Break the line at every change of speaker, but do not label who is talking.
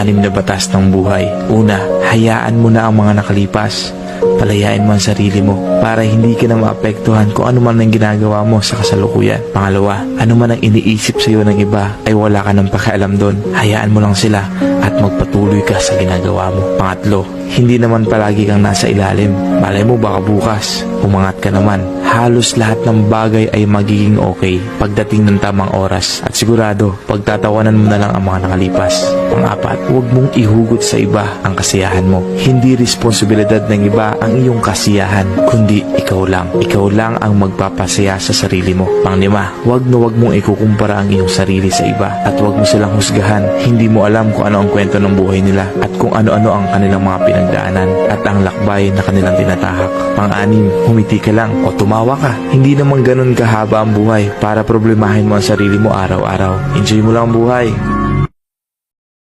Anim na batas ng buhay. Una, hayaan mo na ang mga nakalipas. Palayain mo ang sarili mo para hindi ka na maapektuhan kung ano man ang ginagawa mo sa kasalukuyan. Pangalawa, ano man ang iniisip sa iyo ng iba ay wala ka ng pakialam doon. Hayaan mo lang sila at magpatuloy ka sa ginagawa mo. Pangatlo, hindi naman palagi kang nasa ilalim. Malay mo baka bukas, umangat ka naman. Halos lahat ng bagay ay magiging okay pagdating ng tamang oras at sigurado pagtatawanan mo na lang ang mga nakalipas. Pang-apat, huwag mong ihugot sa iba ang kasiyahan mo. Hindi responsibilidad ng iba ang iyong kasiyahan, kundi ikaw lang. Ikaw lang ang magpapasaya sa sarili mo. Pang-lima, huwag mong ikukumpara ang iyong sarili sa iba at huwag mo silang husgahan. Hindi mo alam kung ano ang kwento ng buhay nila at kung ano-ano ang kanilang mga pinagdaanan at ang lakbay na kanilang tinatahak. Pang-anim, humiti ka lang o tumawa ka. Hindi naman ganun kahaba ang buhay para problemahin mo ang sarili mo araw-araw. Enjoy mo lang ang buhay.